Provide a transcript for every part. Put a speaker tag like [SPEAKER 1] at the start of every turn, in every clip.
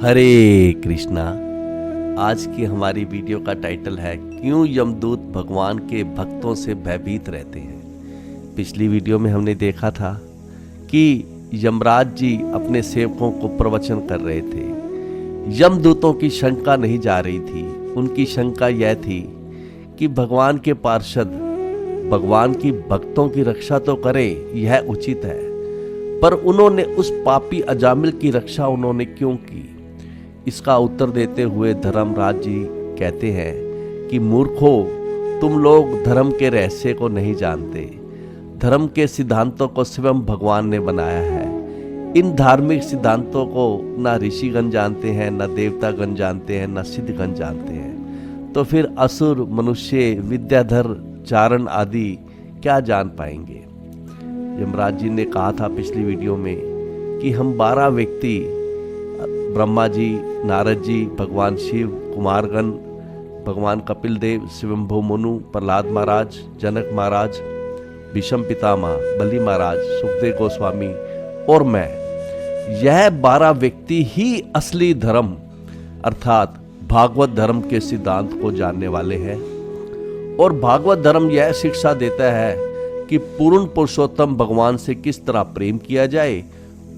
[SPEAKER 1] हरे कृष्णा। आज की हमारी वीडियो का टाइटल है क्यों यमदूत भगवान के भक्तों से भयभीत रहते हैं। पिछली वीडियो में हमने देखा था कि यमराज जी अपने सेवकों को प्रवचन कर रहे थे। यमदूतों की शंका नहीं जा रही थी। उनकी शंका यह थी कि भगवान के पार्षद भगवान की भक्तों की रक्षा तो करें, यह उचित है, पर उन्होंने उस पापी अजामिल की रक्षा उन्होंने क्यों की। इसका उत्तर देते हुए धर्मराज जी कहते हैं कि मूर्खों, तुम लोग धर्म के रहस्य को नहीं जानते। धर्म के सिद्धांतों को स्वयं भगवान ने बनाया है। इन धार्मिक सिद्धांतों को न ऋषिगण जानते हैं, न देवतागण जानते हैं, न सिद्धगण जानते हैं। तो फिर असुर, मनुष्य, विद्याधर, चारण आदि क्या जान पाएंगे। यमराज जी ने कहा था पिछली वीडियो में कि हम 12 व्यक्ति, ब्रह्मा जी, नारद जी, भगवान शिव, कुमारगण, भगवान कपिल देव, स्वयंभू मनु, प्रहलाद महाराज, जनक महाराज, भीष्म पितामह, बलि महाराज, सुखदेव गोस्वामी और मैं, यह 12 व्यक्ति ही असली धर्म अर्थात भागवत धर्म के सिद्धांत को जानने वाले हैं। और भागवत धर्म यह शिक्षा देता है कि पूर्ण पुरुषोत्तम भगवान से किस तरह प्रेम किया जाए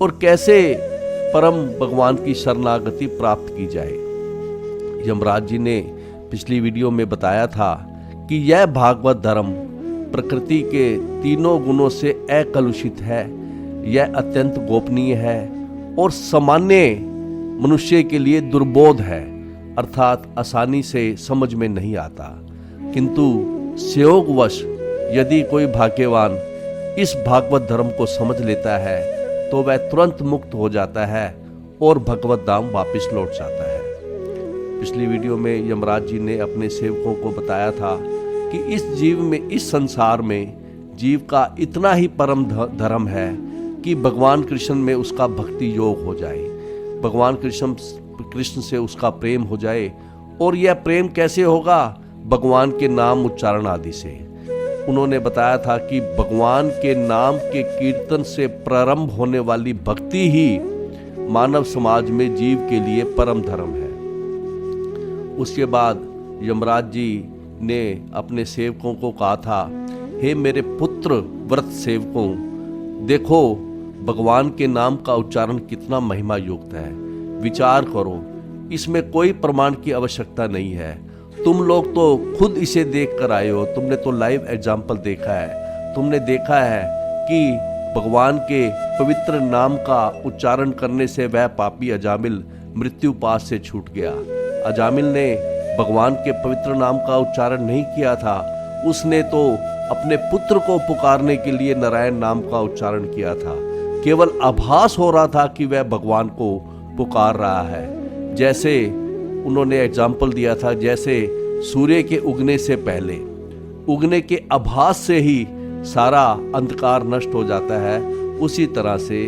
[SPEAKER 1] और कैसे परम भगवान की शरणागति प्राप्त की जाए। यमराज जी ने पिछली वीडियो में बताया था कि यह भागवत धर्म प्रकृति के तीनों गुणों से अकलुषित है, यह अत्यंत गोपनीय है और सामान्य मनुष्य के लिए दुर्बोध है, अर्थात आसानी से समझ में नहीं आता। किंतु संयोगवश यदि कोई भाग्यवान इस भागवत धर्म को समझ लेता है तो वह तुरंत मुक्त हो जाता है और भगवत धाम वापस लौट जाता है। पिछली वीडियो में यमराज जी ने अपने सेवकों को बताया था कि इस जीव में, इस संसार में जीव का इतना ही परम धर्म है कि भगवान कृष्ण में उसका भक्ति योग हो जाए, भगवान कृष्ण से उसका प्रेम हो जाए। और यह प्रेम कैसे होगा? भगवान के नाम उच्चारण आदि से। उन्होंने बताया था कि भगवान के नाम के कीर्तन से प्रारंभ होने वाली भक्ति ही मानव समाज में जीव के लिए परम धर्म है। उसके बाद यमराज जी ने अपने सेवकों को कहा था, हे मेरे पुत्र व्रत सेवकों, देखो भगवान के नाम का उच्चारण कितना महिमा युक्त है। विचार करो, इसमें कोई प्रमाण की आवश्यकता नहीं है। तुम लोग तो खुद इसे देख कर आए हो, तुमने तो लाइव एग्जाम्पल देखा है। तुमने देखा है कि भगवान के पवित्र नाम का उच्चारण करने से वह पापी अजामिल मृत्यु पास से छूट गया। अजामिल ने भगवान के पवित्र नाम का उच्चारण नहीं किया था, उसने तो अपने पुत्र को पुकारने के लिए नारायण नाम का उच्चारण किया था। केवल आभास हो रहा था कि वह भगवान को पुकार रहा है। जैसे उन्होंने एग्जाम्पल दिया था, जैसे सूर्य के उगने से पहले उगने के आभास से ही सारा अंधकार नष्ट हो जाता है, उसी तरह से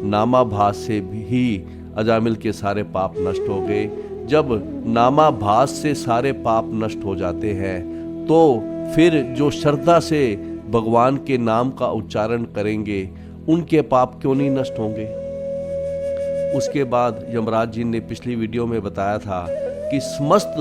[SPEAKER 1] नामाभास से भी अजामिल के सारे पाप नष्ट हो गए। जब नामाभास से सारे पाप नष्ट हो जाते हैं तो फिर जो श्रद्धा से भगवान के नाम का उच्चारण करेंगे उनके पाप क्यों नहीं नष्ट होंगे। उसके बाद यमराज जी ने पिछली वीडियो में बताया था कि समस्त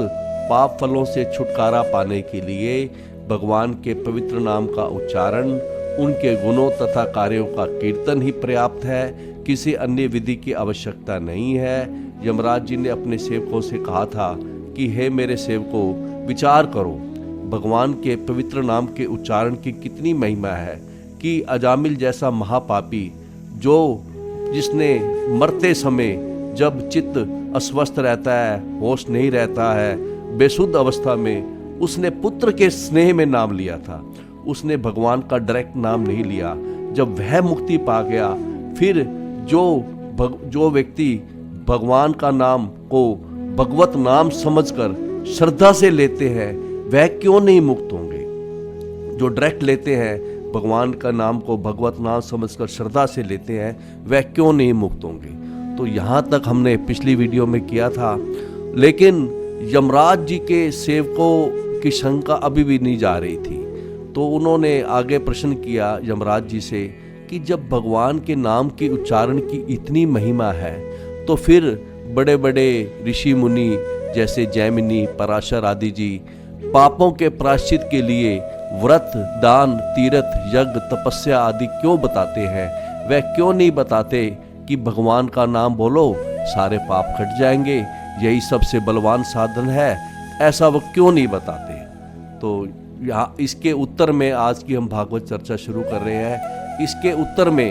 [SPEAKER 1] पाप फलों से छुटकारा पाने के लिए भगवान के पवित्र नाम का उच्चारण, उनके गुणों तथा कार्यों का कीर्तन ही पर्याप्त है, किसी अन्य विधि की आवश्यकता नहीं है। यमराज जी ने अपने सेवकों से कहा था कि हे मेरे सेवकों, विचार करो भगवान के पवित्र नाम के उच्चारण की कितनी महिमा है कि अजामिल जैसा महापापी, जिसने मरते समय जब चित्त अस्वस्थ रहता है, होश नहीं रहता है, बेसुध अवस्था में उसने पुत्र के स्नेह में नाम लिया था, उसने भगवान का डायरेक्ट नाम नहीं लिया। जब वह मुक्ति पा गया, फिर जो व्यक्ति भगवान का नाम को भगवत नाम समझकर श्रद्धा से लेते हैं वह क्यों नहीं मुक्त होंगे। जो डायरेक्ट लेते हैं भगवान का नाम को भगवत नाम समझकर श्रद्धा से लेते हैं वह क्यों नहीं मुक्त होंगे। तो यहाँ तक हमने पिछली वीडियो में किया था, लेकिन यमराज जी के सेवकों की शंका अभी भी नहीं जा रही थी। तो उन्होंने आगे प्रश्न किया यमराज जी से कि जब भगवान के नाम के उच्चारण की इतनी महिमा है तो फिर बड़े बड़े ऋषि मुनि जैसे जैमिनी, पराशर आदि जी पापों के प्रायश्चित के लिए व्रत, दान, तीर्थ, यज्ञ, तपस्या आदि क्यों बताते हैं? वह क्यों नहीं बताते कि भगवान का नाम बोलो सारे पाप कट जाएंगे, यही सबसे बलवान साधन है? ऐसा वो क्यों नहीं बताते? तो यहाँ इसके उत्तर में आज की हम भागवत चर्चा शुरू कर रहे हैं। इसके उत्तर में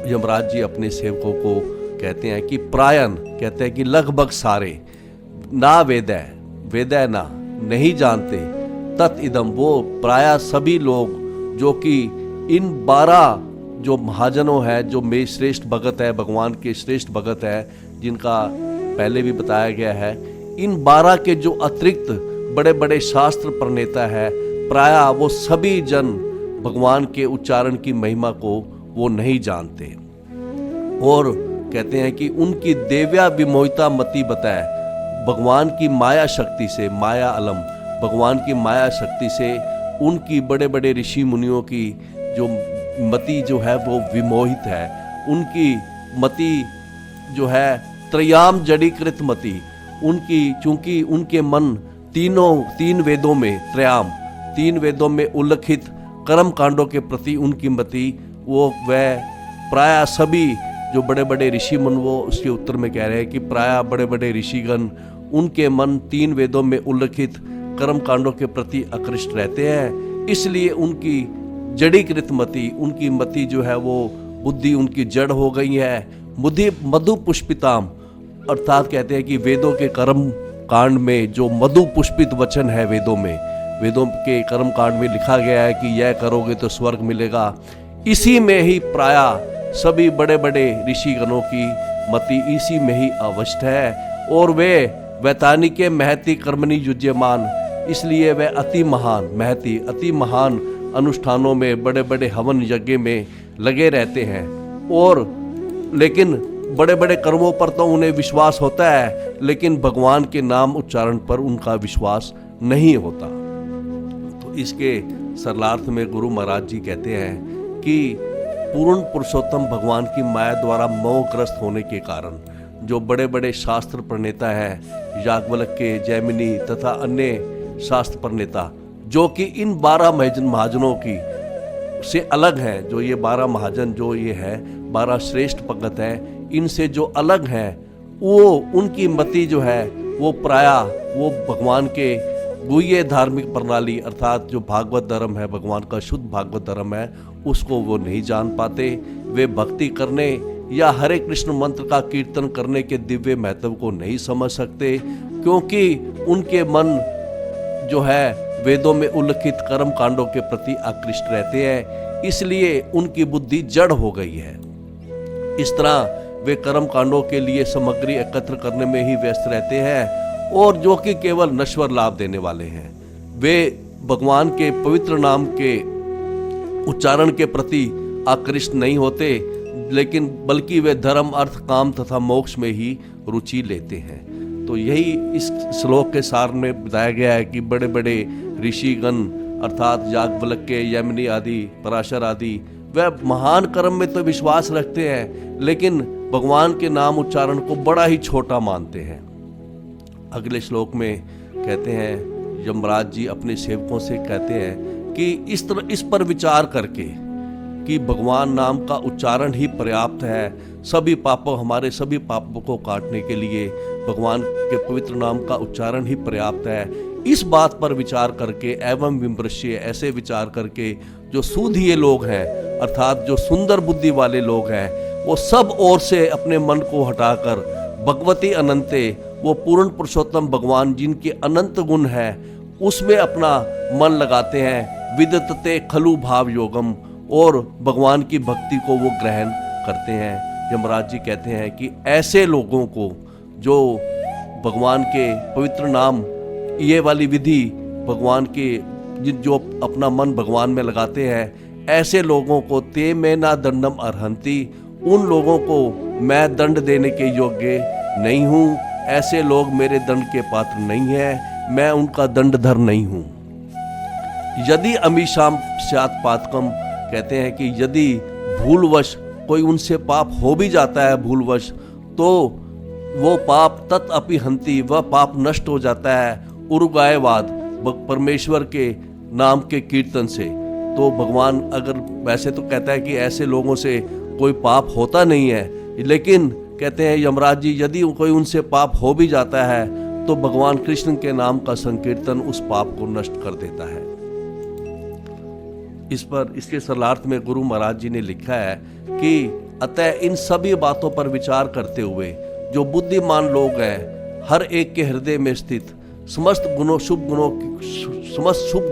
[SPEAKER 1] यमराज जी अपने सेवकों को कहते हैं कि प्रायन, कहते हैं कि लगभग सारे, ना वेदै ना, नहीं जानते, तत् इदम, वो प्राय सभी लोग जो कि इन 12 जो महाजनों हैं, जो में श्रेष्ठ भगत है, भगवान के श्रेष्ठ भगत है, जिनका पहले भी बताया गया है, इन 12 के जो अतिरिक्त बड़े बड़े शास्त्र प्रणेता है, प्राय वो सभी जन भगवान के उच्चारण की महिमा को वो नहीं जानते। और कहते हैं कि उनकी देव्या विमोहिता मति बताए, भगवान की माया शक्ति से, माया अलम, भगवान की माया शक्ति से उनकी बड़े बड़े ऋषि मुनियों की जो मति जो है वो विमोहित है। उनकी मति जो है त्रयाम जड़ीकृत मति, उनकी चूंकि उनके मन तीन वेदों में, त्रयाम 3 वेदों में उल्लिखित कर्म कांडों के प्रति उनकी मति, वो वह प्राय सभी जो बड़े बड़े ऋषि मुनि, वो उसके उत्तर में कह रहे हैं कि प्राय बड़े बड़े ऋषिगण उनके मन 3 वेदों में उल्लिखित कर्म कांडों के प्रति आकृष्ट रहते हैं, इसलिए उनकी जड़ीकृत मति, उनकी मति जो है वो बुद्धि उनकी जड़ हो गई है। मधु पुष्पिताम, अर्थात कहते हैं कि वेदों के कर्म कांड में जो मधु पुष्पित वचन है, वेदों के कर्म कांड में लिखा गया है कि यह करोगे तो स्वर्ग मिलेगा, इसी में ही प्राय सभी बड़े बड़े ऋषिगणों की मति इसी में ही अवस्थ है। और वे वैतानिके महति कर्मणि युज्यमान, इसलिए वे अति महान अनुष्ठानों में, बड़े बड़े हवन यज्ञ में लगे रहते हैं। और लेकिन बड़े बड़े कर्मों पर तो उन्हें विश्वास होता है, लेकिन भगवान के नाम उच्चारण पर उनका विश्वास नहीं होता। तो इसके सरलार्थ में गुरु महाराज जी कहते हैं कि पूर्ण पुरुषोत्तम भगवान की माया द्वारा मोहग्रस्त होने के कारण जो बड़े बड़े शास्त्र प्रणेता हैं, याज्ञवल्क्य, जैमिनी तथा अन्य शास्त्र प्रणेता, जो कि इन 12 महाजनों की से अलग हैं, जो ये 12 महाजन जो ये है 12 श्रेष्ठ भगत हैं, इनसे जो अलग हैं, वो उनकी मति जो है वो प्राय वो भगवान के गुह्य धार्मिक प्रणाली, अर्थात जो भागवत धर्म है, भगवान का शुद्ध भागवत धर्म है, उसको वो नहीं जान पाते। वे भक्ति करने या हरे कृष्ण मंत्र का कीर्तन करने के दिव्य महत्व को नहीं समझ सकते, क्योंकि उनके मन जो है वेदों में उल्लिखित कर्म कांडों के प्रति आकृष्ट रहते हैं, इसलिए उनकी बुद्धि जड़ हो गई है। इस तरह वे कर्म कांडों के लिए सामग्री एकत्र करने में ही व्यस्त रहते हैं, और जो कि केवल नश्वर लाभ देने वाले हैं। वे भगवान के पवित्र नाम के उच्चारण के प्रति आकृष्ट नहीं होते, लेकिन बल्कि वे धर्म, अर्थ, काम तथा मोक्ष में ही रुचि लेते हैं। तो यही इस श्लोक के सार में बताया गया है कि बड़े बड़े ऋषिगण अर्थात याज्ञवल्क्य, जैमिनी आदि, पराशर आदि, वह महान कर्म में तो विश्वास रखते हैं, लेकिन भगवान के नाम उच्चारण को बड़ा ही छोटा मानते हैं। अगले श्लोक में कहते हैं, यमराज जी अपने सेवकों से कहते हैं कि इस पर विचार करके कि भगवान नाम का उच्चारण ही पर्याप्त है, हमारे सभी पापों को काटने के लिए भगवान के पवित्र नाम का उच्चारण ही पर्याप्त है। इस बात पर विचार करके एवं विमृश्य, ऐसे विचार करके जो सूधिये लोग हैं, अर्थात जो सुंदर बुद्धि वाले लोग हैं, वो सब ओर से अपने मन को हटाकर भगवती अनंते, वो पूर्ण पुरुषोत्तम भगवान जिनके अनंत गुण है, उसमें अपना मन लगाते हैं। विदतते खलु भाव योगम, और भगवान की भक्ति को वो ग्रहण करते हैं। यमराज जी कहते हैं कि ऐसे लोगों को जो भगवान के पवित्र नाम, ये वाली विधि भगवान के जो अपना मन भगवान में लगाते हैं, ऐसे लोगों को ते में ना दंडम अर्हंती, उन लोगों को मैं दंड देने के योग्य नहीं हूँ, ऐसे लोग मेरे दंड के पात्र नहीं हैं, मैं उनका दंडधर नहीं हूँ। यदि अमीशाम स्यात् पातकम, कहते हैं कि यदि भूलवश कोई उनसे पाप हो भी जाता है भूलवश, तो वो पाप तत् अपि हंति, वह पाप नष्ट हो जाता है उरुगायवाद, परमेश्वर के नाम के कीर्तन से। तो भगवान अगर वैसे तो कहता है कि ऐसे लोगों से कोई पाप होता नहीं है, लेकिन कहते हैं यमराज जी यदि कोई उनसे पाप हो भी जाता है तो भगवान कृष्ण के नाम का संकीर्तन उस पाप को नष्ट कर देता है। इस पर इसके सरलार्थ में गुरु महाराज जी ने लिखा है कि अतः इन सभी बातों पर विचार करते हुए जो बुद्धिमान लोग हैं, हर एक के हृदय में स्थित समस्त शुभ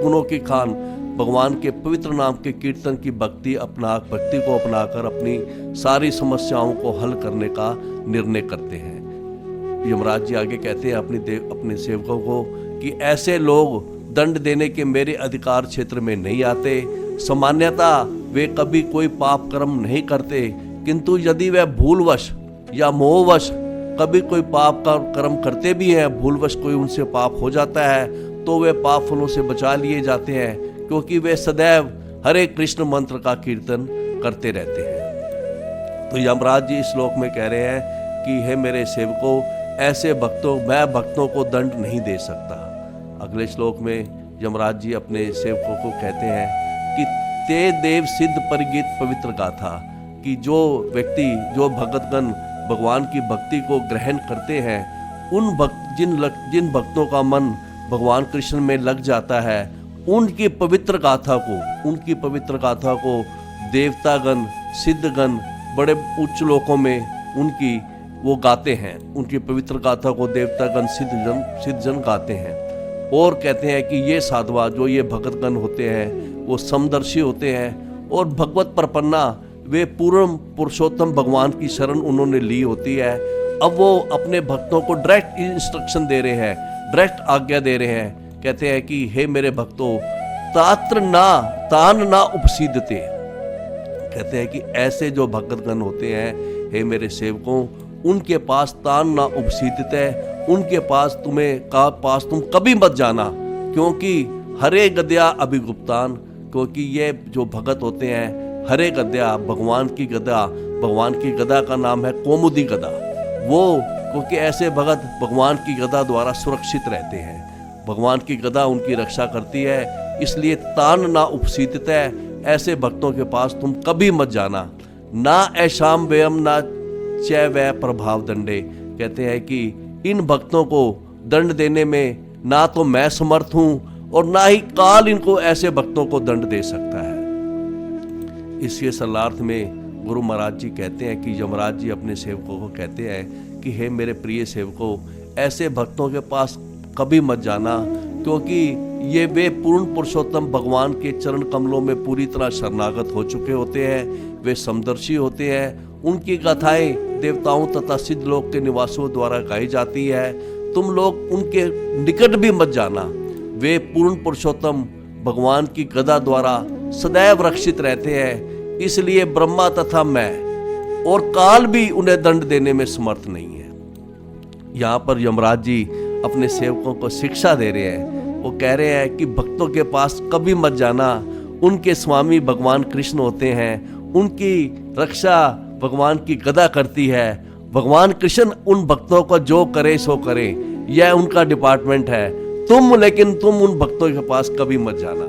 [SPEAKER 1] गुणों की खान भगवान के पवित्र नाम के कीर्तन की भक्ति को अपनाकर अपनी सारी समस्याओं को हल करने का निर्णय करते हैं। यमराज जी आगे कहते हैं अपने सेवकों को कि ऐसे लोग दंड देने के मेरे अधिकार क्षेत्र में नहीं आते। सामान्यतः वे कभी कोई पाप कर्म नहीं करते, किंतु यदि वे भूलवश या मोहवश कभी कोई पाप का कर्म करते भी हैं, भूलवश कोई उनसे पाप हो जाता है तो वे पाप फलों से बचा लिए जाते हैं, क्योंकि वे सदैव हरे कृष्ण मंत्र का कीर्तन करते रहते हैं। तो यमराज जी इस श्लोक में कह रहे हैं कि हे मेरे सेवकों, ऐसे मैं भक्तों को दंड नहीं दे सकता। अगले श्लोक में यमराज जी अपने सेवकों को कहते हैं कि ते देव सिद्ध परिगीत पवित्र गाथा, कि जो व्यक्ति जो भगतगण भगवान की भक्ति को ग्रहण करते हैं, जिन भक्तों का मन भगवान कृष्ण में लग जाता है, उनकी पवित्र गाथा को देवतागण सिद्धगण बड़े उच्च लोकों में उनकी वो गाते हैं। उनकी पवित्र गाथा को देवतागण सिद्धजन गाते हैं और कहते हैं कि ये साधवा जो ये भगतगण होते हैं वो समदर्शी होते हैं और भगवत प्रपन्ना, वे पूर्ण पुरुषोत्तम भगवान की शरण उन्होंने ली होती है। अब वो अपने भक्तों को डायरेक्ट इंस्ट्रक्शन दे रहे हैं, डायरेक्ट आज्ञा दे रहे हैं। कहते हैं कि हे मेरे भक्तों, तान ना उपसीदते, कहते हैं कि ऐसे जो भक्तगण होते हैं, हे मेरे सेवकों, उनके पास तान ना उपसीदते, उनके पास तुम कभी मत जाना, क्योंकि हरे गद्या अभिगुप्तान, क्योंकि ये जो भगत होते हैं हरे गद्या, भगवान की गदा का नाम है कौमुदी गदा, वो क्योंकि ऐसे भगत भगवान की गदा द्वारा सुरक्षित रहते हैं, भगवान की गदा उनकी रक्षा करती है, इसलिए तान ना उपसीदित है, ऐसे भक्तों के पास तुम कभी मत जाना। ना ऐशाम व्ययम ना चै वै प्रभाव दंडे, कहते हैं कि इन भक्तों को दंड देने में ना तो मैं समर्थ हूं और ना ही काल इनको ऐसे भक्तों को दंड दे सकता है। इसके सरलार्थ में गुरु महाराज जी कहते हैं कि यमराज जी अपने सेवकों को कहते हैं कि हे मेरे प्रिय सेवकों, ऐसे भक्तों के पास कभी मत जाना, क्योंकि ये वे पूर्ण पुरुषोत्तम भगवान के चरण कमलों में पूरी तरह शरणागत हो चुके होते हैं, वे समदर्शी होते हैं, उनकी गाथाएं देवताओं तथा सिद्ध लोक के निवासियों द्वारा गाई जाती है। तुम लोग उनके निकट भी मत जाना, वे पूर्ण पुरुषोत्तम भगवान की गदा द्वारा सदैव रक्षित रहते हैं, इसलिए ब्रह्मा तथा मैं और काल भी उन्हें दंड देने में समर्थ नहीं है। यहाँ पर यमराज जी अपने सेवकों को शिक्षा दे रहे हैं, वो कह रहे हैं कि भक्तों के पास कभी मत जाना, उनके स्वामी भगवान कृष्ण होते हैं, उनकी रक्षा भगवान की गदा करती है, भगवान कृष्ण उन भक्तों को जो करे सो करे, यह उनका डिपार्टमेंट है, लेकिन तुम उन भक्तों के पास कभी मत जाना।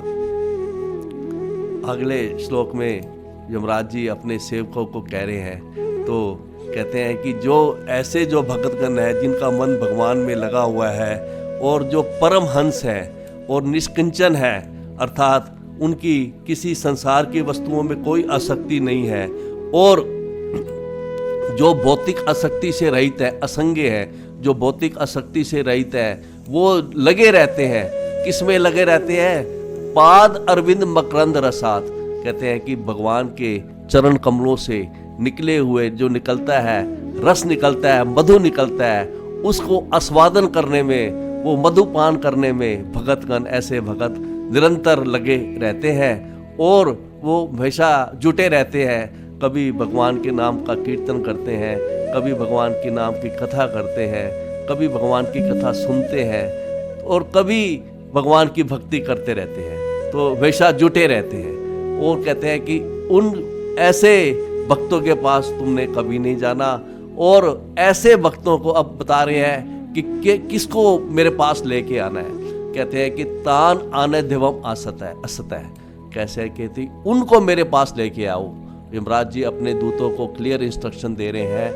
[SPEAKER 1] अगले श्लोक में यमराज जी अपने सेवकों को कह रहे हैं, तो कहते हैं कि जो भगतगण है जिनका मन भगवान में लगा हुआ है और जो परम हंस है और निष्किंचन है, अर्थात उनकी किसी संसार की वस्तुओं में कोई आसक्ति नहीं है और जो भौतिक आसक्ति से रहित है, असंज्ञ है, जो भौतिक आसक्ति से रहित है, वो लगे रहते हैं, किसमें लगे रहते हैं? पाद अरविंद मकरंद रसात, कहते हैं कि भगवान के चरण कमलों से निकले हुए जो निकलता है, रस निकलता है, मधु निकलता है, उसको आस्वादन करने में, वो मधुपान करने में भगतगण, ऐसे भगत निरंतर लगे रहते हैं और वो हमेशा जुटे रहते हैं। कभी भगवान के नाम का कीर्तन करते हैं, कभी भगवान के नाम की कथा करते हैं, कभी भगवान की कथा सुनते हैं और कभी भगवान की भक्ति करते रहते हैं, तो हमेशा जुटे रहते हैं। और कहते हैं कि उन ऐसे भक्तों के पास तुमने कभी नहीं जाना, और ऐसे भक्तों को अब बता रहे हैं कि किसको मेरे पास लेके आना है। कहते हैं कि तान आने देवम असत है। कैसे कहती उनको मेरे पास लेके आओ। यमराज जी अपने दूतों को क्लियर इंस्ट्रक्शन दे रहे हैं,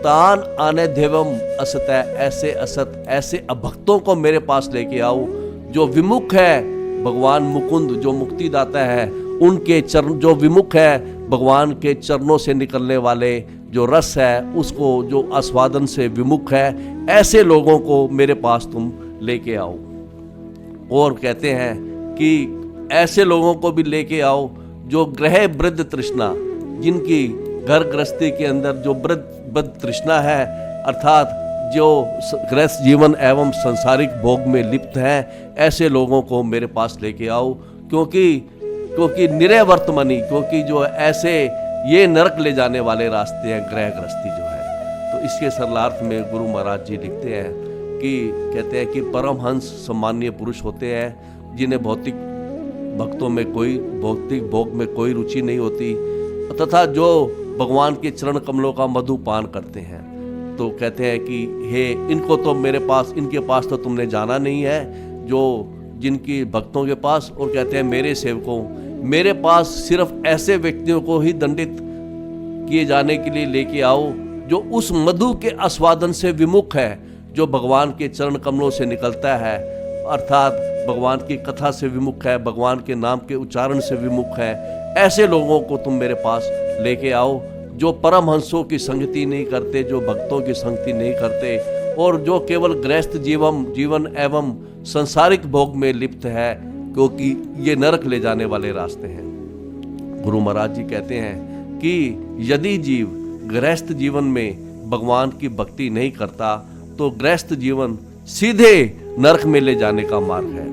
[SPEAKER 1] तान आने देवम असत है, ऐसे असत ऐसे अभक्तों को मेरे पास लेके आओ जो विमुख है भगवान मुकुंद जो मुक्तिदाता है, उनके चरण जो विमुख है भगवान के चरणों से निकलने वाले जो रस है उसको जो आस्वादन से विमुख है, ऐसे लोगों को मेरे पास तुम लेके आओ। और कहते हैं कि ऐसे लोगों को भी लेके आओ जो ग्रह वृद्ध तृष्णा, जिनकी घर गृहस्थी के अंदर जो वृद्ध तृष्णा है, अर्थात जो गृहस्थ जीवन एवं सांसारिक भोग में लिप्त हैं, ऐसे लोगों को मेरे पास लेके आओ। क्योंकि निरय वर्तमानी, क्योंकि जो ऐसे ये नरक ले जाने वाले रास्ते हैं ग्रह गृहस्थी जो है। तो इसके सरलार्थ में गुरु महाराज जी लिखते हैं कि कहते हैं कि परमहंस सम्मानीय पुरुष होते हैं जिन्हें भौतिक भक्तों में कोई भौतिक भोग में कोई रुचि नहीं होती, तथा जो भगवान के चरण कमलों का मधुपान करते हैं। तो कहते हैं कि हे इनको तो मेरे पास, इनके पास तो तुमने जाना नहीं है, जो जिनकी भक्तों के पास। और कहते हैं मेरे सेवकों, मेरे पास सिर्फ ऐसे व्यक्तियों को ही दंडित किए जाने के लिए लेके आओ जो उस मधु के आस्वादन से विमुख है, जो भगवान के चरण कमलों से निकलता है, अर्थात भगवान की कथा से विमुख है, भगवान के नाम के उच्चारण से विमुख है। ऐसे लोगों को तुम मेरे पास लेके आओ जो परमहंसों की संगति नहीं करते, जो भक्तों की संगति नहीं करते, और जो केवल गृहस्थ जीवन एवं संसारिक भोग में लिप्त है, क्योंकि ये नरक ले जाने वाले रास्ते हैं। गुरु महाराज जी कहते हैं कि यदि जीव गृहस्थ जीवन में भगवान की भक्ति नहीं करता तो गृहस्थ जीवन सीधे नरक में ले जाने का मार्ग है।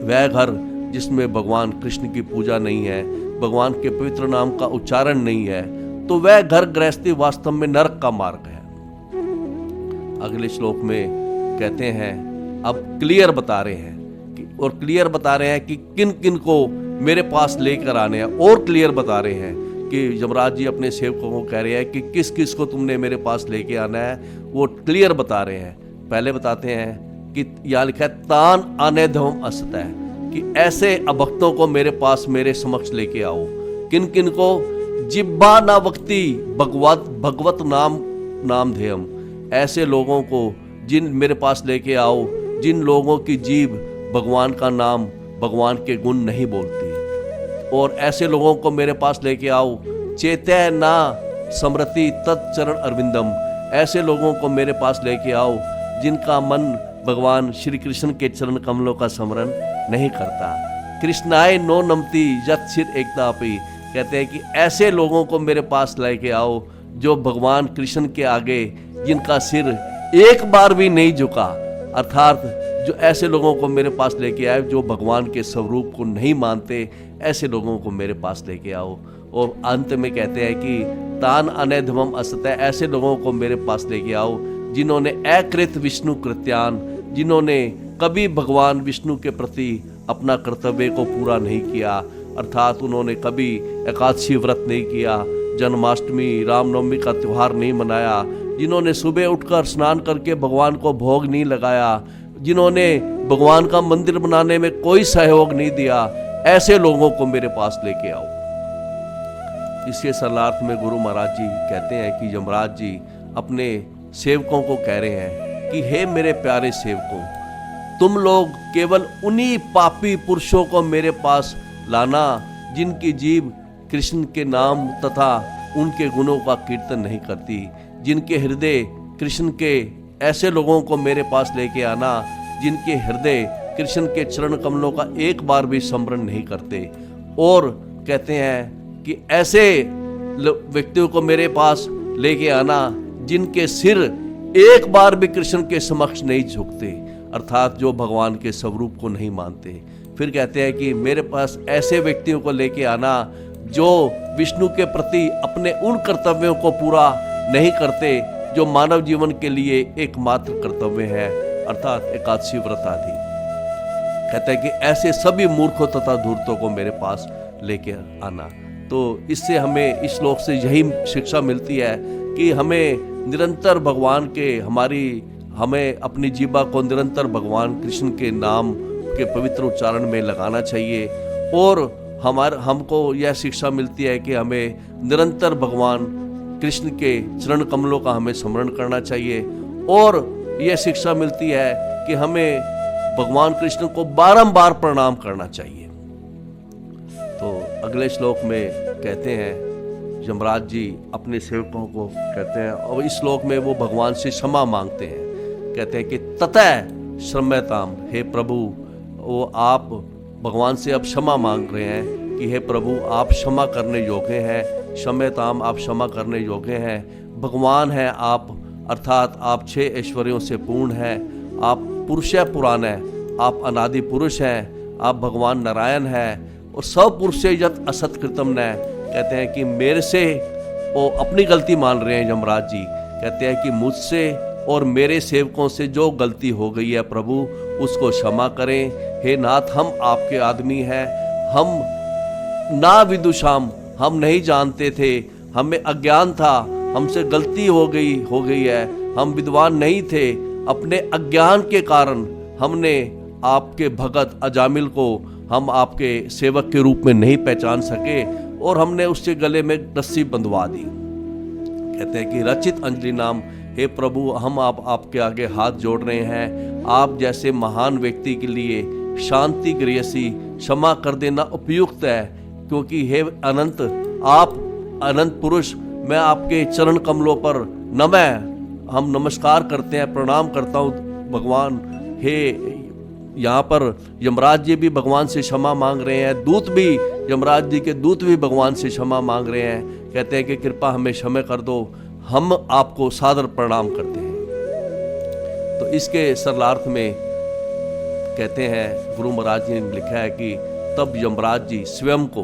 [SPEAKER 1] वह घर जिसमें भगवान कृष्ण की पूजा नहीं है, भगवान के पवित्र नाम का उच्चारण नहीं है, तो वह घर गृहस्थी वास्तव में नरक का मार्ग है। अगले श्लोक में कहते हैं, अब क्लियर बता रहे हैं कि किन किन को मेरे पास लेकर आने हैं, और क्लियर बता रहे हैं कि यमराज जी अपने सेवकों को कह रहे हैं कि किस किस को तुमने मेरे पास लेके आना है, वो क्लियर बता रहे हैं। पहले बताते हैं कि यहाँ लिखा है तान आने धम असत है, कि ऐसे अभक्तों को मेरे पास मेरे समक्ष लेके आओ। किन किन को? जिब्बा ना वक्ति भगवत नाम ध्येयम, ऐसे लोगों को जिन मेरे पास लेके आओ जिन लोगों की जीभ भगवान का नाम, भगवान के गुण नहीं बोलती। और ऐसे लोगों को मेरे पास लेके आओ चेतय ना स्मृति तत्चरण अरविंदम, ऐसे लोगों को मेरे पास लेके आओ जिनका मन भगवान श्री कृष्ण के चरण कमलों का स्मरण नहीं करता। कृष्णाय नो नमती यत सिर एकतापि, कहते हैं कि ऐसे लोगों को मेरे पास लेके आओ जो भगवान कृष्ण के आगे जिनका सिर एक बार भी नहीं झुका, अर्थात जो ऐसे लोगों को मेरे पास लेके आए जो भगवान के स्वरूप को नहीं मानते, ऐसे लोगों को मेरे पास लेके आओ। और अंत में कहते हैं कि तान अनैधमम असत, ऐसे लोगों को मेरे पास लेके आओ जिन्होंने अकृत विष्णु कृत्यान, जिन्होंने कभी भगवान विष्णु के प्रति अपना कर्तव्य को पूरा नहीं किया, अर्थात उन्होंने कभी एकादशी व्रत नहीं किया, जन्माष्टमी रामनवमी का त्यौहार नहीं मनाया, जिन्होंने सुबह उठकर स्नान करके भगवान को भोग नहीं लगाया, जिन्होंने भगवान का मंदिर बनाने में कोई सहयोग नहीं दिया, ऐसे लोगों को मेरे पास लेके आओ। इसके सरलार्थ में गुरु महाराज जी कहते हैं कि यमराज जी अपने सेवकों को कह रहे हैं कि हे मेरे प्यारे सेवकों, तुम लोग केवल उन्हीं पापी पुरुषों को मेरे पास लाना जिनकी जीभ कृष्ण के नाम तथा उनके गुणों का कीर्तन नहीं करती, जिनके हृदय कृष्ण के, ऐसे लोगों को मेरे पास लेके आना जिनके हृदय कृष्ण के चरण कमलों का एक बार भी स्मरण नहीं करते। और कहते हैं कि ऐसे व्यक्तियों को मेरे पास लेके आना जिनके सिर एक बार भी कृष्ण के समक्ष नहीं झुकते, अर्थात जो भगवान के स्वरूप को नहीं मानते। फिर कहते हैं कि मेरे पास ऐसे व्यक्तियों को लेके आना जो विष्णु के प्रति अपने उन कर्तव्यों को पूरा नहीं करते जो मानव जीवन के लिए एकमात्र कर्तव्य है, अर्थात एकादशी व्रत आदि। कहते हैं कि ऐसे सभी मूर्खों तथा धूर्तों को मेरे पास लेके आना। तो इससे हमें इस श्लोक से यही शिक्षा मिलती है कि हमें निरंतर भगवान के हमें अपनी जीवा को निरंतर भगवान कृष्ण के नाम के पवित्र उच्चारण में लगाना चाहिए। और हमको यह शिक्षा मिलती है कि हमें निरंतर भगवान कृष्ण के चरण कमलों का हमें स्मरण करना चाहिए। और यह शिक्षा मिलती है कि हमें भगवान कृष्ण को बारंबार प्रणाम करना चाहिए। तो अगले श्लोक में कहते हैं, यमराज जी अपने सेवकों को कहते हैं, और इस श्लोक में वो भगवान से क्षमा मांगते हैं। कहते हैं कि ततः क्षम्यताम, हे प्रभु, वो आप भगवान से अब क्षमा मांग रहे हैं कि हे प्रभु आप क्षमा करने योग्य हैं, क्षम्यताम आप क्षमा करने योग्य हैं। भगवान हैं आप, अर्थात आप 6 ऐश्वर्यों से पूर्ण हैं, आप पुरुष पुराण हैं, आप अनादि पुरुष हैं, आप भगवान नारायण हैं। और सब पुरुष से यत असत कृतम न, कहते हैं कि मेरे से, वो अपनी गलती मान रहे हैं यमराज जी, कहते हैं कि मुझसे और मेरे सेवकों से जो गलती हो गई है प्रभु उसको क्षमा करें। हे नाथ, हम आपके आदमी हैं, हम ना विदुषाम, हम नहीं जानते थे, हमें अज्ञान था, हमसे गलती हो गई है, हम विद्वान नहीं थे। अपने अज्ञान के कारण हमने आपके भगत अजामिल को हम आपके सेवक के रूप में नहीं पहचान सके और हमने उसके गले में रस्सी बंधवा दी। कहते हैं कि रचित अंजलि नाम, हे प्रभु हम आपके आगे हाथ जोड़ रहे हैं। आप जैसे महान व्यक्ति के लिए शांति गृहसी क्षमा कर देना उपयुक्त है, क्योंकि हे अनंत, आप अनंत पुरुष, मैं आपके चरण कमलों पर हम नमस्कार करते हैं, प्रणाम करता हूँ भगवान। हे यहाँ पर यमराज जी भी भगवान से क्षमा मांग रहे हैं, दूत भी, यमराज जी के दूत भी भगवान से क्षमा मांग रहे हैं। कहते हैं कि कृपा हमें क्षमा कर दो, हम आपको सादर प्रणाम करते हैं। तो इसके सरलार्थ में कहते हैं, गुरु महाराज जी ने लिखा है कि तब यमराज जी स्वयं को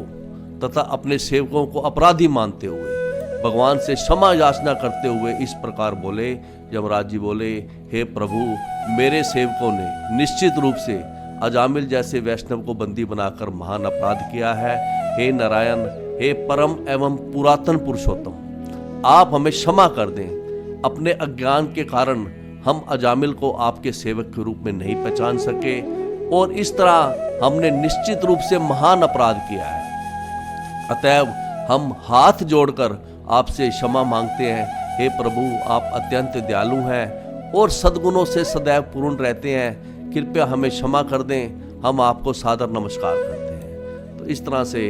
[SPEAKER 1] तथा अपने सेवकों को अपराधी मानते हुए भगवान से क्षमा याचना करते हुए इस प्रकार बोले। यमराज जी बोले, हे प्रभु, मेरे सेवकों ने निश्चित रूप से अजामिल जैसे वैष्णव को बंदी बनाकर महान अपराध किया है। हे नारायण, हे परम एवं पुरातन पुरुषोत्तम, आप हमें क्षमा कर दें। अपने अज्ञान के कारण हम अजामिल को आपके सेवक के रूप में नहीं पहचान सके और इस तरह हमने निश्चित रूप से महान अपराध किया है। अतएव हम हाथ जोड़कर आपसे क्षमा मांगते हैं। हे प्रभु, आप अत्यंत दयालु हैं और सद्गुणों से सदैव पूर्ण रहते हैं, कृपया हमें क्षमा कर दें, हम आपको सादर नमस्कार करते हैं। तो इस तरह से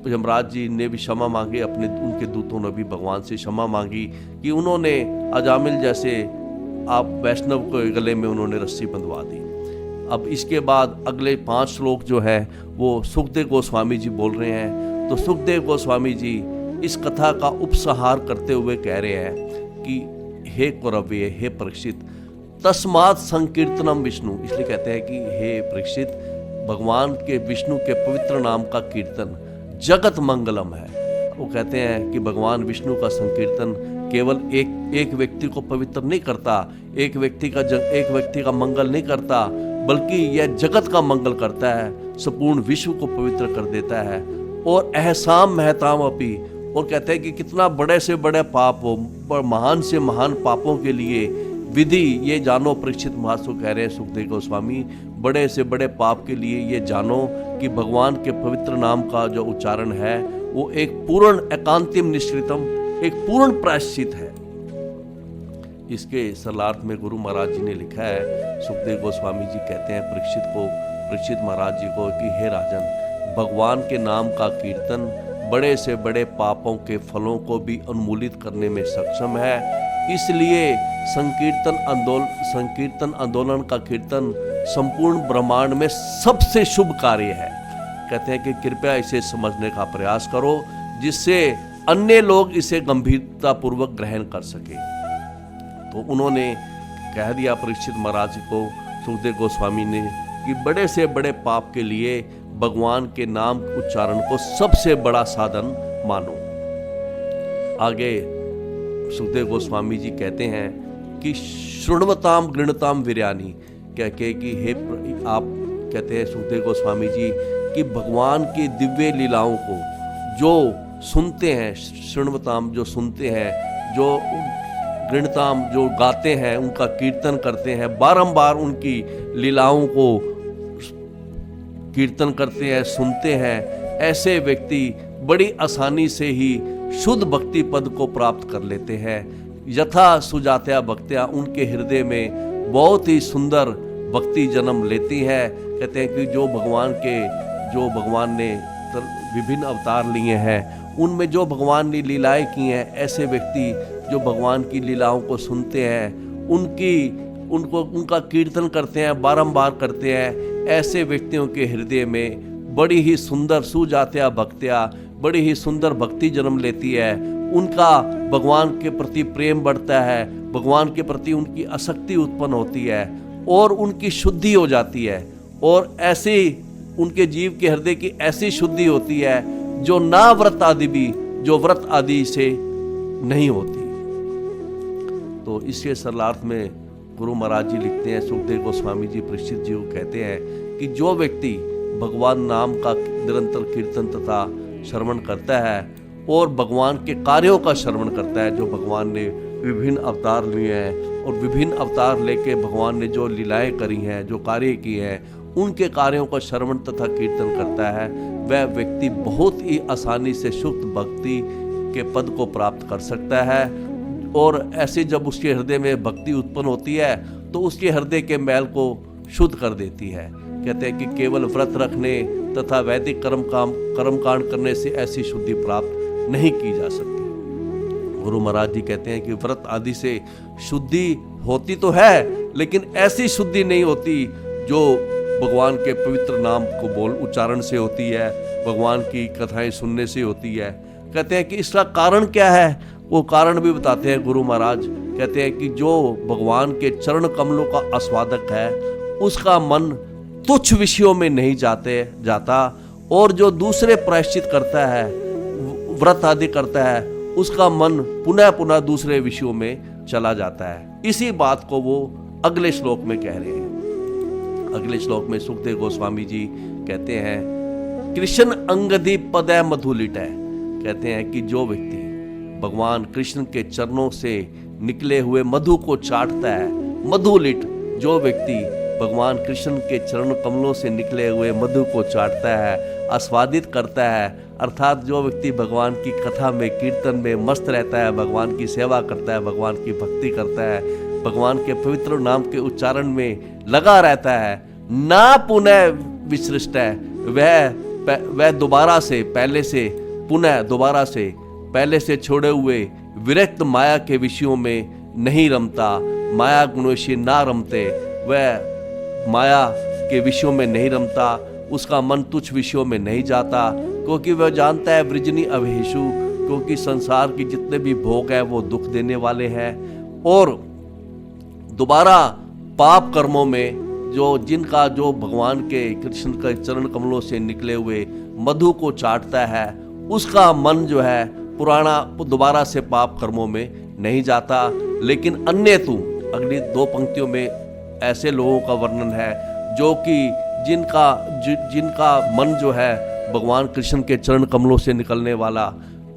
[SPEAKER 1] यमराज जी ने भी क्षमा मांगी, उनके दूतों ने भी भगवान से क्षमा मांगी कि उन्होंने अजामिल जैसे आप वैष्णव के गले में उन्होंने रस्सी बंधवा दी। अब इसके बाद अगले 5 श्लोक जो है वो सुखदेव गोस्वामी जी बोल रहे हैं। तो सुखदेव गोस्वामी जी इस कथा का उपसंहार करते हुए कह रहे हैं कि हे कौरव्य, हे परीक्षित, तस्मात् संकीर्तनम विष्णु, इसलिए कहते हैं कि हे परीक्षित, भगवान के विष्णु के पवित्र नाम का कीर्तन जगत मंगलम है। वो कहते हैं कि भगवान विष्णु का संकीर्तन केवल एक व्यक्ति को पवित्र नहीं करता, एक व्यक्ति का मंगल नहीं करता, बल्कि यह जगत का मंगल करता है, संपूर्ण विश्व को पवित्र कर देता है। और अहसाम महताम अपी, और कहते हैं कि कितना बड़े से बड़े पाप हो, महान से महान पापों के लिए विधि ये जानो। परीक्षित महासु कह रहे हैं सुखदेव गोस्वामी, बड़े से बड़े पाप के लिए ये जानो कि भगवान के पवित्र नाम का जो उच्चारण है वो एक पूर्ण एकांतिम निष्कृतम, एक पूर्ण प्रायश्चित है। इसके सरलार्थ में गुरु महाराज जी ने लिखा है, सुखदेव गोस्वामी जी कहते हैं परीक्षित महाराज जी को कि हे राजन, भगवान के नाम का कीर्तन बड़े से बड़े पापों के फलों को भी उन्मूलित करने में सक्षम है। इसलिए संकीर्तन आंदोलन का कीर्तन संपूर्ण ब्रह्मांड में सबसे शुभ कार्य है। कहते हैं कि कृपया इसे समझने का प्रयास करो, जिससे अन्य लोग इसे गंभीरता पूर्वक ग्रहण कर सके। तो उन्होंने कह दिया परीक्षित महाराज को, सुखदेव गोस्वामी ने, कि बड़े से बड़े पाप के लिए भगवान के नाम उच्चारण को सबसे बड़ा साधन मानो। आगे सुखदेव गोस्वामी जी कहते हैं कि श्रृण्वताम गृणताम वीर्यानि, कह के कि हे आप कहते हैं सुखदेव गोस्वामी जी कि भगवान की दिव्य लीलाओं को जो सुनते हैं, श्रृण्वताम जो सुनते हैं, जो गृणताम जो गाते हैं, उनका कीर्तन करते हैं, बारंबार उनकी लीलाओं को कीर्तन करते हैं, सुनते हैं, ऐसे व्यक्ति बड़ी आसानी से ही शुद्ध भक्ति पद को प्राप्त कर लेते हैं। यथा सुजात्या भक्त्या, उनके हृदय में बहुत ही सुंदर भक्ति जन्म लेती है। कहते हैं कि जो भगवान ने विभिन्न अवतार लिए हैं, उनमें जो भगवान ने लीलाएं की हैं, ऐसे व्यक्ति जो भगवान की लीलाओं को सुनते हैं, उनका कीर्तन करते हैं, बारंबार करते हैं, ऐसे व्यक्तियों के हृदय में बड़ी ही सुंदर सुजात्या भक्त्या, बड़ी ही सुंदर भक्ति जन्म लेती है। उनका भगवान के प्रति प्रेम बढ़ता है, भगवान के प्रति उनकी आसक्ति उत्पन्न होती है और उनकी शुद्धि हो जाती है। और ऐसे उनके जीव के हृदय की ऐसी शुद्धि होती है जो ना व्रत आदि से नहीं होती। तो इसके सरलार्थ में गुरु महाराज जी लिखते हैं, सुखदेव गोस्वामी जी परीक्षित जी को कहते हैं कि जो व्यक्ति भगवान नाम का निरंतर कीर्तन तथा श्रवण करता है और भगवान के कार्यों का श्रवण करता है, जो भगवान ने विभिन्न अवतार लिए हैं और विभिन्न अवतार लेके भगवान ने जो लीलाएं करी हैं, जो कार्य किए हैं, उनके कार्यों का श्रवण तथा कीर्तन करता है, वह व्यक्ति बहुत ही आसानी से शुद्ध भक्ति के पद को प्राप्त कर सकता है। और ऐसे जब उसके हृदय में भक्ति उत्पन्न होती है तो उसके हृदय के मैल को शुद्ध कर देती है। कहते हैं कि केवल व्रत रखने तथा वैदिक कर्मकांड करने से ऐसी शुद्धि प्राप्त नहीं की जा सकती। गुरु महाराज जी कहते हैं कि व्रत आदि से शुद्धि होती तो है, लेकिन ऐसी शुद्धि नहीं होती जो भगवान के पवित्र नाम को उच्चारण से होती है, भगवान की कथाएं सुनने से होती है। कहते हैं कि इसका कारण क्या है, वो कारण भी बताते हैं गुरु महाराज। कहते हैं कि जो भगवान के चरण कमलों का आस्वादक है, उसका मन तुच्छ विषयों में नहीं जाता, और जो दूसरे प्रायश्चित करता है, व्रत आदि करता है, उसका मन पुनः पुनः दूसरे विषयों में चला जाता है। इसी बात को वो अगले श्लोक में कह रहे हैं। अगले श्लोक में सुखदेव गोस्वामी जी कहते हैं, कृष्ण अंगदी पदय मधुलिटय। कहते हैं कि जो व्यक्ति भगवान कृष्ण के चरणों से निकले हुए मधु को चाटता है, मधुलिट, जो व्यक्ति भगवान कृष्ण के चरण कमलों से निकले हुए मधु को चाटता है, आस्वादित करता है, अर्थात जो व्यक्ति भगवान की कथा में, कीर्तन में मस्त रहता है, भगवान की सेवा करता है, भगवान की भक्ति करता है, भगवान के पवित्र नाम के उच्चारण में लगा रहता है, ना पुनः विसृष्ट है, वह दोबारा से पहले से छोड़े हुए विरक्त माया के विषयों में नहीं रमता। माया गुणोशी ना रमते, वह माया के विषयों में नहीं रमता, उसका मन तुच्छ विषयों में नहीं जाता, क्योंकि वह जानता है वृजनी अवहेशु, क्योंकि संसार के जितने भी भोग हैं वो दुख देने वाले हैं। और दोबारा पाप कर्मों में जो भगवान के कृष्ण के चरण कमलों से निकले हुए मधु को चाटता है, उसका मन जो है दोबारा से पाप कर्मों में नहीं जाता। लेकिन अन्य अगली दो पंक्तियों में ऐसे लोगों का वर्णन है जो कि जिनका मन जो है भगवान कृष्ण के चरण कमलों से निकलने वाला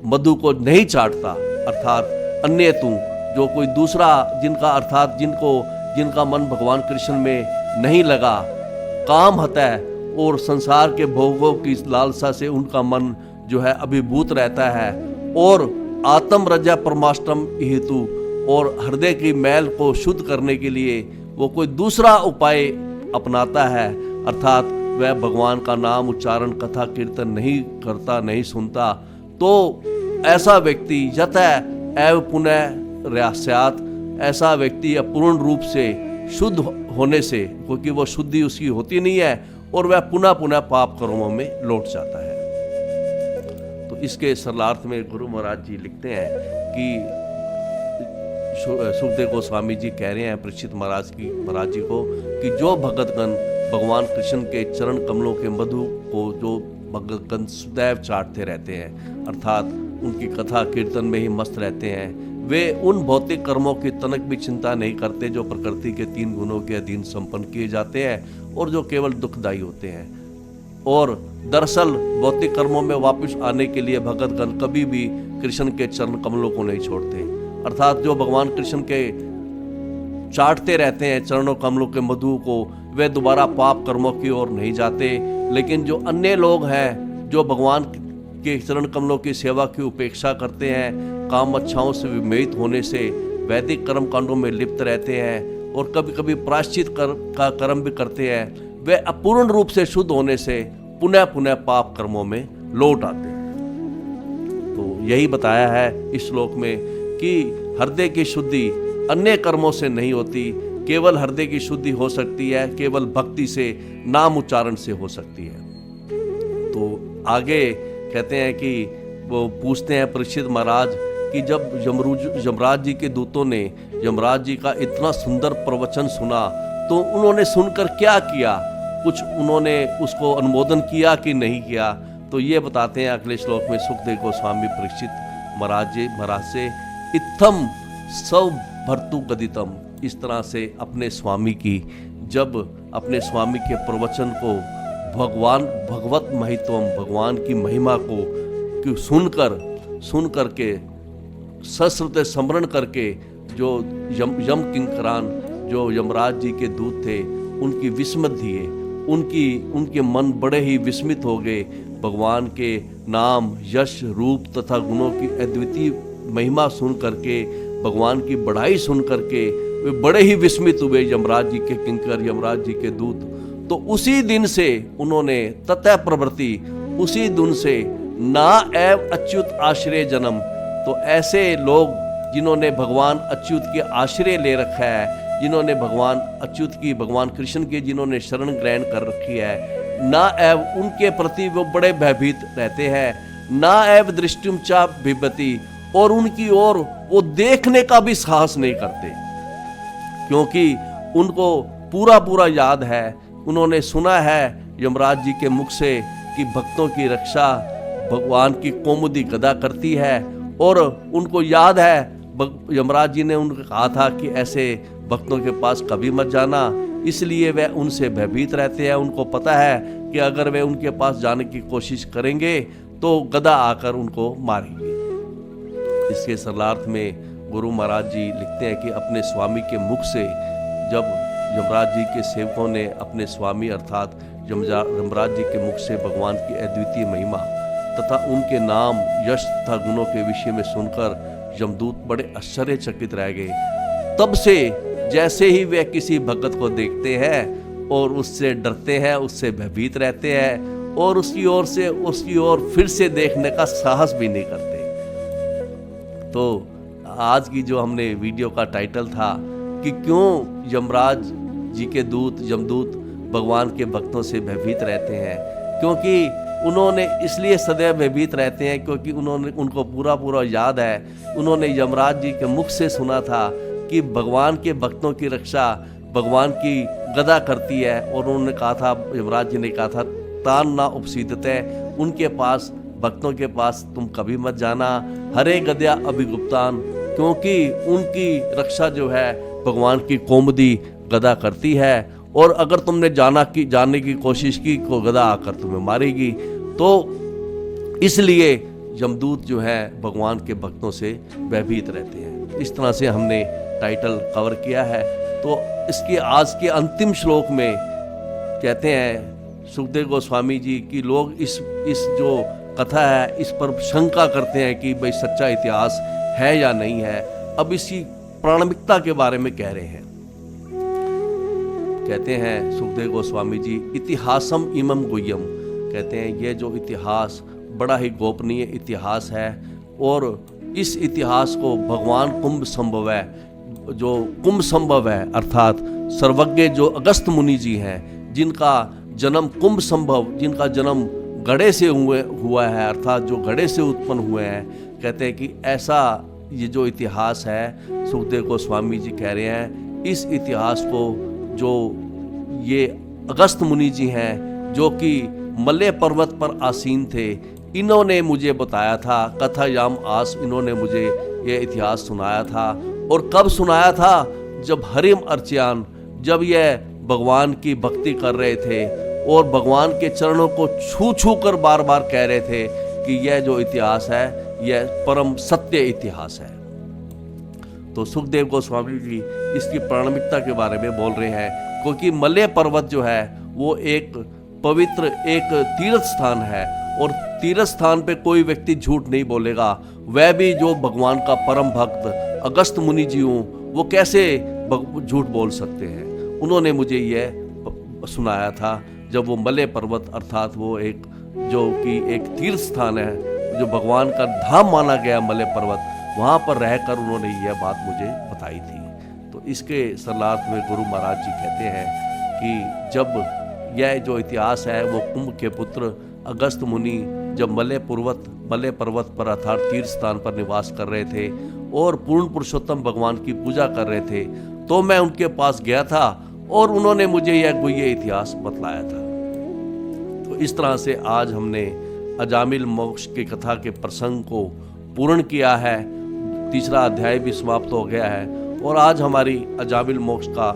[SPEAKER 1] मधु को नहीं चाटता, अर्थात अन्य जो कोई दूसरा जिनका मन भगवान कृष्ण में नहीं लगा, काम हता है और संसार के भोगों की लालसा से उनका मन जो है अभिभूत रहता है, और आत्म रजा परमाष्टम हेतु और हृदय की मैल को शुद्ध करने के लिए वो कोई दूसरा उपाय अपनाता है, अर्थात वह भगवान का नाम उच्चारण कथा कीर्तन नहीं करता, नहीं सुनता, तो ऐसा व्यक्ति यतः एव पुनः रयास्यात्, ऐसा व्यक्ति अपूर्ण रूप से शुद्ध होने से, क्योंकि वो शुद्धि उसकी होती नहीं है, और वह पुनः पुनः पाप कर्मों में लौट जाता है। तो इसके सरलार्थ में गुरु महाराज जी लिखते हैं कि सुखदेव गोस्वामी जी कह रहे हैं परीक्षित महाराज जी को कि जो भगतगण भगवान कृष्ण के चरण कमलों के मधु को जो भगतगण सदैव चाटते रहते हैं, अर्थात उनकी कथा कीर्तन में ही मस्त रहते हैं, वे उन भौतिक कर्मों की तनक भी चिंता नहीं करते जो प्रकृति के 3 गुणों के अधीन संपन्न किए जाते हैं और जो केवल दुखदायी होते हैं। और दरअसल भौतिक कर्मों में वापस आने के लिए भगतगण कभी भी कृष्ण के चरण कमलों को नहीं छोड़ते, अर्थात जो भगवान कृष्ण के चाटते रहते हैं चरणों कमलों के मधु को, वे दोबारा पाप कर्मों की ओर नहीं जाते। लेकिन जो अन्य लोग हैं जो भगवान के चरण कमलों की सेवा की उपेक्षा करते हैं, काम अच्छाओं से विमोहित होने से वैदिक कर्म कांडों में लिप्त रहते हैं और कभी कभी प्रायश्चित का कर्म भी करते हैं, वे अपूर्ण रूप से शुद्ध होने से पुनः पुनः पाप कर्मों में लौट आते हैं। तो यही बताया है इस श्लोक में कि हृदय की शुद्धि अन्य कर्मों से नहीं होती, केवल हृदय की शुद्धि हो सकती है केवल भक्ति से, नाम उच्चारण से हो सकती है। तो आगे कहते हैं कि वो पूछते हैं परीक्षित महाराज कि जब यमराज जी के दूतों ने यमराज जी का इतना सुंदर प्रवचन सुना तो उन्होंने सुनकर क्या किया, कुछ उन्होंने उसको अनुमोदन किया कि नहीं किया। तो ये बताते हैं अगले श्लोक में सुखदेव गोस्वामी परीक्षित महाराज से, इत्थम सव भर्तु गदितम, इस तरह से अपने स्वामी की, जब अपने स्वामी के प्रवचन को भगवत महित्वम, भगवान की महिमा को सुन करके सश्रुत स्मरण करके जो यम किंकरान, जो यमराज जी के दूत थे, उनकी विस्मत दिए, उनके मन बड़े ही विस्मित हो गए। भगवान के नाम, यश, रूप तथा गुणों की अद्वितीय महिमा सुन करके, भगवान की बढ़ाई सुन करके वे बड़े ही विस्मित हुए यमराज जी के किंकर, यमराज जी के दूत। तो उसी दिन से उन्होंने ततः प्रवृत्ति, उसी दिन से ना एव अच्युत आश्रय जन्म। तो ऐसे लोग जिन्होंने भगवान अच्युत के आश्रय ले रखा है, जिन्होंने भगवान अच्युत की, भगवान कृष्ण की जिन्होंने शरण ग्रहण कर रखी है, ना एव उनके प्रति वो बड़े भयभीत रहते हैं, ना एव दृष्टिम चा बिभति, और उनकी ओर वो देखने का भी साहस नहीं करते, क्योंकि उनको पूरा याद है, उन्होंने सुना है यमराज जी के मुख से कि भक्तों की रक्षा भगवान की कौमुदी गदा करती है, और उनको याद है यमराज जी ने उनको कहा था कि ऐसे भक्तों के पास कभी मत जाना, इसलिए वे उनसे भयभीत रहते हैं। उनको पता है कि अगर वे उनके पास जाने की कोशिश करेंगे तो गदा आकर उनको मारेंगे। इसके सरलार्थ में गुरु महाराज जी लिखते हैं कि अपने स्वामी के मुख से, जब यमराज जी के सेवकों ने अपने स्वामी अर्थात यमराज जी के मुख से भगवान की अद्वितीय महिमा तथा उनके नाम, यश तथा गुणों के विषय में सुनकर यमदूत बड़े आश्चर्यचकित रह गए। तब से जैसे ही वे किसी भगत को देखते हैं और उससे डरते हैं, उससे भयभीत रहते हैं और उसकी ओर फिर से देखने का साहस भी नहीं करते। तो आज की जो हमने वीडियो का टाइटल था कि क्यों यमराज जी के यमदूत भगवान के भक्तों से भयभीत रहते हैं, क्योंकि उन्होंने इसलिए सदैव भयभीत रहते हैं क्योंकि उनको पूरा याद है, उन्होंने यमराज जी के मुख से सुना था कि भगवान के भक्तों की रक्षा भगवान की गदा करती है, और उन्होंने कहा था, यमराज जी ने कहा था, तान ना उपसीदते, उनके पास, भक्तों के पास तुम कभी मत जाना, हरे गद्या अभिगुप्तान, क्योंकि उनकी रक्षा जो है भगवान की कौमुदी गदा करती है, और अगर तुमने जानने की कोशिश की तो गदा आकर तुम्हें मारेगी। तो इसलिए यमदूत जो है भगवान के भक्तों से भयभीत रहते हैं। इस तरह से हमने टाइटल कवर किया है। तो इसके आज के अंतिम श्लोक में कहते हैं सुखदेव गोस्वामी जी कि लोग इस जो कथा है इस पर शंका करते हैं कि भाई सच्चा इतिहास है या नहीं है। अब इसकी प्रामाणिकता के बारे में कह रहे हैं। कहते हैं सुखदेव गोस्वामी जी, इतिहासम इमम गुह्यम, कहते हैं ये जो इतिहास बड़ा ही गोपनीय इतिहास है, और इस इतिहास को भगवान कुंभ संभव है, जो कुंभ संभव है अर्थात सर्वज्ञ जो अगस्त मुनि जी हैं, जिनका जन्म कुंभ संभव, जिनका जन्म घड़े से हुआ है अर्थात जो घड़े से उत्पन्न हुए हैं, कहते हैं कि ऐसा ये जो इतिहास है, सुखदेव गोस्वामी जी कह रहे हैं, इस इतिहास को जो ये अगस्त मुनि जी हैं जो कि मलय पर्वत पर आसीन थे, इन्होंने मुझे बताया था, कथायाम आस, इन्होंने मुझे ये इतिहास सुनाया था। और कब सुनाया था? जब हरिम अर्चयान, जब यह भगवान की भक्ति कर रहे थे और भगवान के चरणों को छू छू कर बार बार कह रहे थे कि यह जो इतिहास है यह परम सत्य इतिहास है। तो सुखदेव गोस्वामी जी इसकी प्रामाणिकता के बारे में बोल रहे हैं, क्योंकि मलय पर्वत जो है वो एक पवित्र एक तीर्थ स्थान है, और तीर्थ स्थान पे कोई व्यक्ति झूठ नहीं बोलेगा। वह भी जो भगवान का परम भक्त अगस्त मुनि जी हूँ, वो कैसे झूठ बोल सकते हैं। उन्होंने मुझे यह सुनाया था जब वो मलय पर्वत अर्थात वो एक जो कि एक तीर्थ स्थान है, जो भगवान का धाम माना गया मलय पर्वत, वहाँ पर रहकर उन्होंने यह बात मुझे बताई थी। तो इसके सरलार्थ में गुरु महाराज जी कहते हैं कि जब यह जो इतिहास है वो कुंभ के पुत्र अगस्त मुनि जब मलय पर्वत पर अर्थात तीर्थ स्थान पर निवास कर रहे थे और पूर्ण पुरुषोत्तम भगवान की पूजा कर रहे थे, तो मैं उनके पास गया था और उन्होंने मुझे यह गुह्य इतिहास बतलाया था। तो इस तरह से आज हमने अजामिल मोक्ष की कथा के प्रसंग को पूर्ण किया है। तीसरा अध्याय भी समाप्त हो गया है और आज हमारी अजामिल मोक्ष का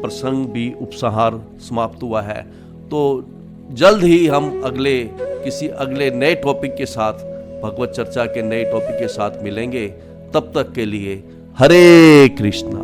[SPEAKER 1] प्रसंग भी उपसंहार समाप्त हुआ है। तो जल्द ही हम किसी अगले नए टॉपिक के साथ, भगवत चर्चा के नए टॉपिक के साथ मिलेंगे। तब तक के लिए हरे कृष्णा।